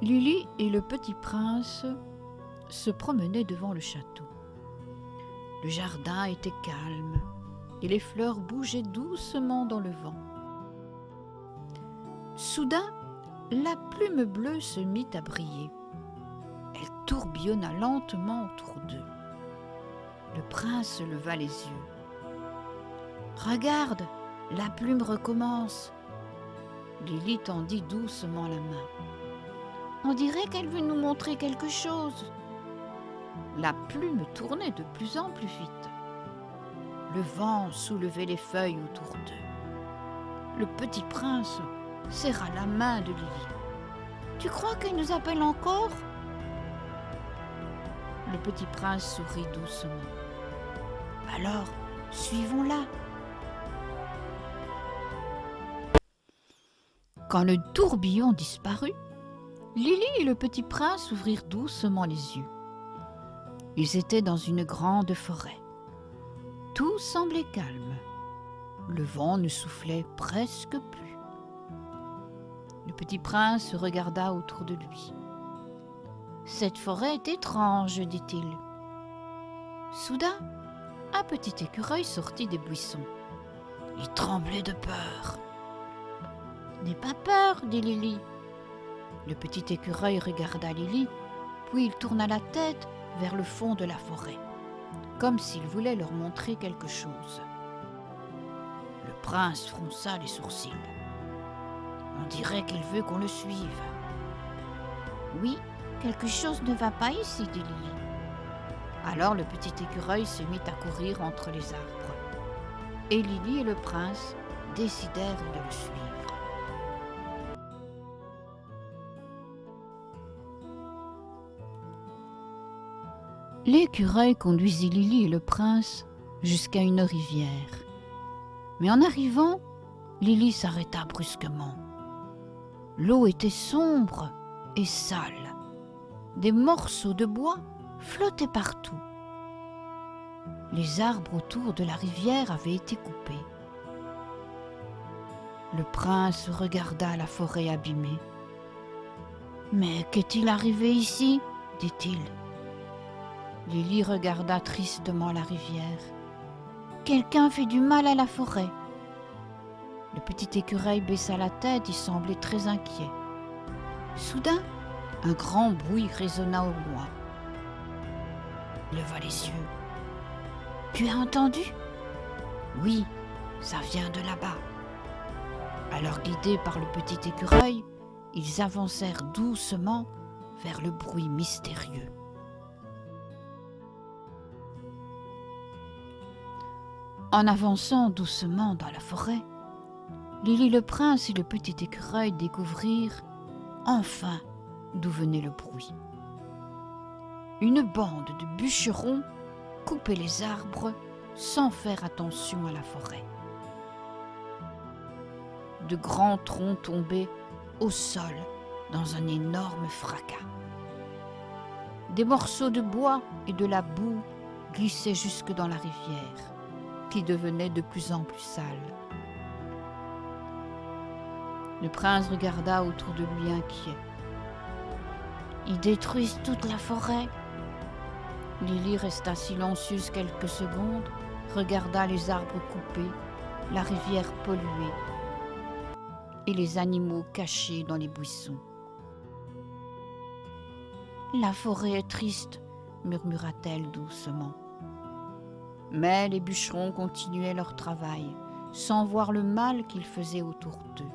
Lily et le petit prince se promenaient devant le château. Le jardin était calme et les fleurs bougeaient doucement dans le vent. Soudain, la plume bleue se mit à briller. Elle tourbillonna lentement autour d'eux. Le prince leva les yeux. « Regarde, la plume recommence !» Lily tendit doucement la main. « On dirait qu'elle veut nous montrer quelque chose. » La plume tournait de plus en plus vite. Le vent soulevait les feuilles autour d'eux. Le petit prince serra la main de Lily. « Tu crois qu'elle nous appelle encore ?» Le petit prince sourit doucement. « Alors, suivons-la. » Quand le tourbillon disparut, Lily et le petit prince ouvrirent doucement les yeux. Ils étaient dans une grande forêt. Tout semblait calme. Le vent ne soufflait presque plus. Le petit prince regarda autour de lui. « Cette forêt est étrange, dit-il. » Soudain, un petit écureuil sortit des buissons. Il tremblait de peur. « N'aie pas peur, dit Lily. » Le petit écureuil regarda Lily, puis il tourna la tête vers le fond de la forêt, comme s'il voulait leur montrer quelque chose. Le prince fronça les sourcils. On dirait qu'il veut qu'on le suive. Oui, quelque chose ne va pas ici, dit Lily. Alors le petit écureuil se mit à courir entre les arbres. Et Lily et le prince décidèrent de le suivre. L'écureuil conduisit Lily et le prince jusqu'à une rivière. Mais en arrivant, Lily s'arrêta brusquement. L'eau était sombre et sale. Des morceaux de bois flottaient partout. Les arbres autour de la rivière avaient été coupés. Le prince regarda la forêt abîmée. « Mais qu'est-il arrivé ici ?» dit-il. Lily regarda tristement la rivière. « Quelqu'un fait du mal à la forêt. » Le petit écureuil baissa la tête, il semblait très inquiet. Soudain, un grand bruit résonna au loin. Il leva les yeux. « Tu as entendu ?»« Oui, ça vient de là-bas. » Alors guidés par le petit écureuil, ils avancèrent doucement vers le bruit mystérieux. En avançant doucement dans la forêt, Lily le prince et le petit écureuil découvrirent enfin d'où venait le bruit. Une bande de bûcherons coupait les arbres sans faire attention à la forêt. De grands troncs tombaient au sol dans un énorme fracas. Des morceaux de bois et de la boue glissaient jusque dans la rivière, qui devenait de plus en plus sale. Le prince regarda autour de lui inquiet. « Ils détruisent toute la forêt. » Lily resta silencieuse quelques secondes, regarda les arbres coupés, la rivière polluée et les animaux cachés dans les buissons. « La forêt est triste, » murmura-t-elle doucement. Mais les bûcherons continuaient leur travail, sans voir le mal qu'ils faisaient autour d'eux.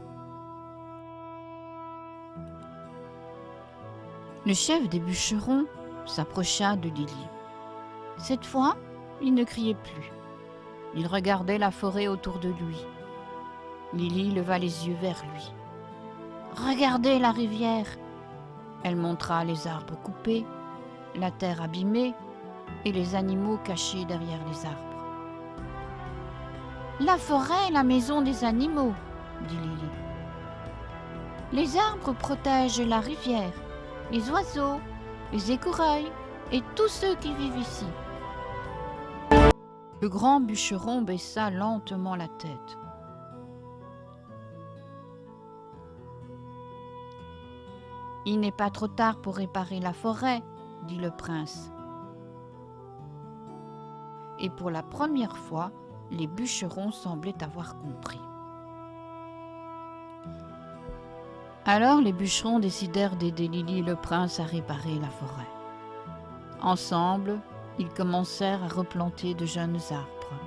Le chef des bûcherons s'approcha de Lily. Cette fois, il ne criait plus. Il regardait la forêt autour de lui. Lily leva les yeux vers lui. « Regardez la rivière !» Elle montra les arbres coupés, la terre abîmée et les animaux cachés derrière les arbres. « La forêt est la maison des animaux, » dit Lily. « Les arbres protègent la rivière, les oiseaux, les écureuils et tous ceux qui vivent ici. » Le grand bûcheron baissa lentement la tête. Il n'est pas trop tard pour réparer la forêt, dit le prince. Et pour la première fois, les bûcherons semblaient avoir compris. Alors les bûcherons décidèrent d'aider Lily et le prince à réparer la forêt. Ensemble, ils commencèrent à replanter de jeunes arbres.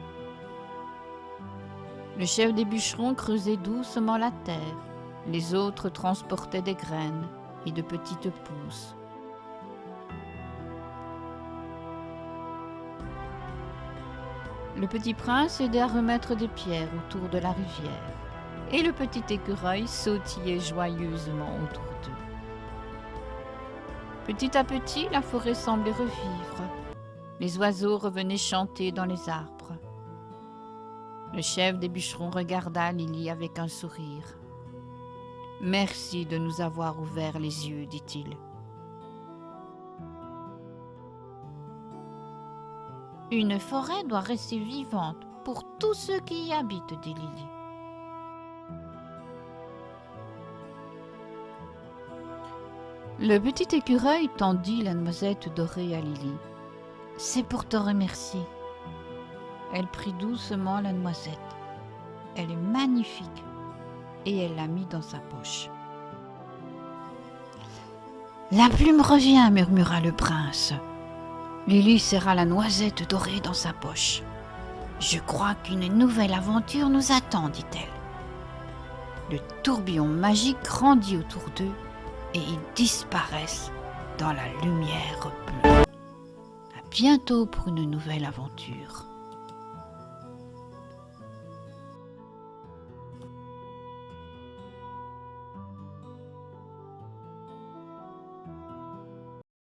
Le chef des bûcherons creusait doucement la terre, les autres transportaient des graines et de petites pousses. Le petit prince aidait à remettre des pierres autour de la rivière, et le petit écureuil sautillait joyeusement autour d'eux. Petit à petit, la forêt semblait revivre. Les oiseaux revenaient chanter dans les arbres. Le chef des bûcherons regarda Lily avec un sourire. « Merci de nous avoir ouvert les yeux, dit-il. Une forêt doit rester vivante pour tous ceux qui y habitent, dit Lily. Le petit écureuil tendit la noisette dorée à Lily. « C'est pour te remercier. » Elle prit doucement la noisette. « Elle est magnifique. » Et elle la mit dans sa poche. « La plume revient, murmura le prince. Lily serra la noisette dorée dans sa poche. « Je crois qu'une nouvelle aventure nous attend, dit-elle. » Le tourbillon magique grandit autour d'eux et ils disparaissent dans la lumière bleue. À bientôt pour une nouvelle aventure.